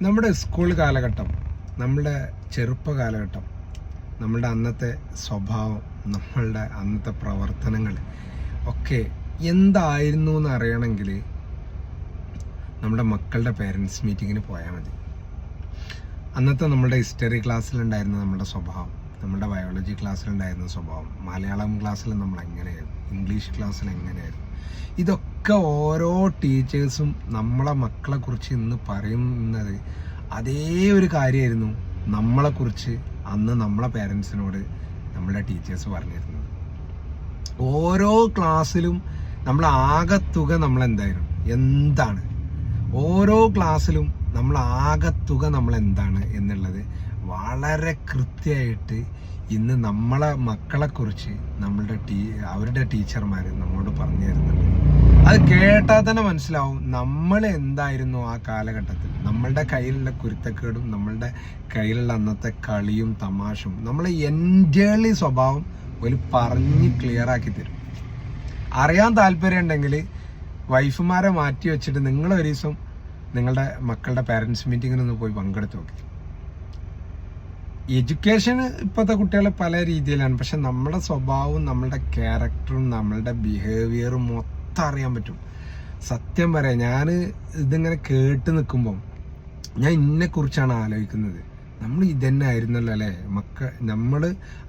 നമ്മുടെ സ്കൂൾ കാലഘട്ടം, നമ്മുടെ ചെറുപ്പ കാലഘട്ടം, നമ്മളുടെ അന്നത്തെ സ്വഭാവം, നമ്മളുടെ അന്നത്തെ പ്രവർത്തനങ്ങൾ ഒക്കെ എന്തായിരുന്നു എന്ന് അറിയണമെങ്കിൽ നമ്മുടെ മക്കളുടെ പേരൻസ് മീറ്റിങ്ങിന് പോയാൽ മതി. അന്നത്തെ നമ്മുടെ ഹിസ്റ്ററി ക്ലാസ്സിലുണ്ടായിരുന്ന നമ്മുടെ സ്വഭാവം, നമ്മുടെ ബയോളജി ക്ലാസ്സിലുണ്ടായിരുന്ന സ്വഭാവം, മലയാളം ക്ലാസ്സിൽ നമ്മൾ എങ്ങനെയായിരുന്നു, ഇംഗ്ലീഷ് ക്ലാസ്സിൽ എങ്ങനെയായിരുന്നു, ഇതൊക്കെ ഓരോ ടീച്ചേഴ്സും നമ്മളെ മക്കളെക്കുറിച്ച് ഇന്ന് പറയുന്നത് അതേ ഒരു കാര്യമായിരുന്നു നമ്മളെക്കുറിച്ച് അന്ന് നമ്മളെ പേരൻസിനോട് നമ്മുടെ ടീച്ചേഴ്സ് പറഞ്ഞിരുന്നത്. ഓരോ ക്ലാസ്സിലും നമ്മൾ ആകത്തുക എന്താണ്, ഓരോ ക്ലാസ്സിലും നമ്മൾ ആകത്തുക എന്താണ് എന്നുള്ളത് വളരെ കൃത്യമായിട്ട് ഇന്ന് നമ്മളെ മക്കളെക്കുറിച്ച് അവരുടെ ടീച്ചർമാർ നമ്മളോട് പറഞ്ഞു തരുന്നുണ്ട്. അത് കേട്ടാൽ തന്നെ മനസ്സിലാവും നമ്മൾ എന്തായിരുന്നു ആ കാലഘട്ടത്തിൽ. നമ്മളുടെ കയ്യിലുള്ള കുരുത്തക്കേടും നമ്മളുടെ കയ്യിലുള്ള അന്നത്തെ കളിയും തമാശയും നമ്മളെ എൻ്റേർലി സ്വഭാവം ഒരു പറഞ്ഞ് ക്ലിയർ ആക്കി തരും. അറിയാൻ താല്പര്യം ഉണ്ടെങ്കിൽ വൈഫുമാരെ മാറ്റി വെച്ചിട്ട് നിങ്ങൾ ഒരു ദിവസം നിങ്ങളുടെ മക്കളുടെ പാരൻസ് മീറ്റിങ്ങിനൊന്ന് പോയി പങ്കെടുത്ത് നോക്കി. എഡ്യൂക്കേഷൻ ഇപ്പോഴത്തെ കുട്ടികൾ പല രീതിയിലാണ്, പക്ഷെ നമ്മുടെ സ്വഭാവവും നമ്മളുടെ ക്യാരക്ടറും നമ്മളുടെ ബിഹേവിയറും മൊത്തം അറിയാൻ പറ്റും. സത്യം പറയാം, ഞാൻ ഇതിങ്ങനെ കേട്ട് നിൽക്കുമ്പം ഞാൻ ഇതിനെക്കുറിച്ചാണ് ആലോചിക്കുന്നത്. നമ്മൾ ഇതന്നെ ആയിരുന്നല്ലോ അല്ലേ നമ്മൾ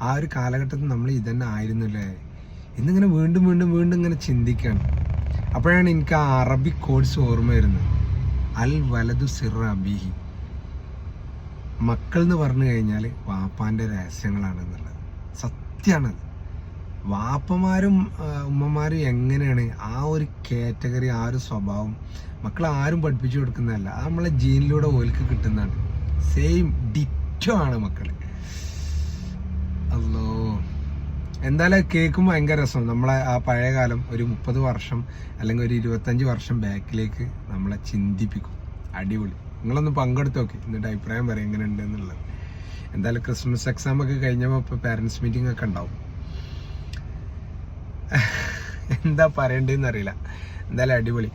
ആ ഒരു കാലഘട്ടത്തിൽ നമ്മൾ ഇതന്നെ ആയിരുന്നല്ലേ എന്നിങ്ങനെ വീണ്ടും വീണ്ടും വീണ്ടും ഇങ്ങനെ ചിന്തിക്കുകയാണ്. അപ്പോഴാണ് എനിക്ക് ആ അറബിക് കോഴ്സ് ഓർമ്മ വരുന്നത്. അൽ വലതു സിർ അബീഹി, മക്കൾ എന്ന് പറഞ്ഞു കഴിഞ്ഞാൽ വാപ്പാൻ്റെ രഹസ്യങ്ങളാണെന്നുള്ളത് സത്യമാണത്. വാപ്പമാരും ഉമ്മമാരും എങ്ങനെയാണ് ആ ഒരു കാറ്റഗറി, ആ ഒരു സ്വഭാവം മക്കൾ ആരും പഠിപ്പിച്ചു കൊടുക്കുന്നതല്ല, അത് നമ്മളെ ജീനിലൂടെ ഓൽക്ക് കിട്ടുന്നതാണ്. സെയിം ഡിറ്റോ ആണ് മക്കൾ. അല്ലോ, എന്തായാലും കേൾക്കുമ്പോൾ ഭയങ്കര രസം. നമ്മളെ ആ പഴയ കാലം ഒരു 30 വർഷം അല്ലെങ്കിൽ ഒരു 25 വർഷം ബാക്കിലേക്ക് നമ്മളെ ചിന്തിപ്പിക്കും. അടിപൊളി. നിങ്ങളൊന്ന് പങ്കെടുത്ത് നോക്കി, എന്നിട്ട് അഭിപ്രായം പറയാം എങ്ങനെയുണ്ട് എന്നുള്ളത്. എന്തായാലും ക്രിസ്മസ് എക്സാം ഒക്കെ കഴിഞ്ഞപ്പോൾ ഇപ്പോൾ പാരൻസ് മീറ്റിംഗ് ഒക്കെ ഉണ്ടാവും. എന്താ പറയണ്ടതെന്ന് അറിയില്ല. എന്തായാലും അടിപൊളി.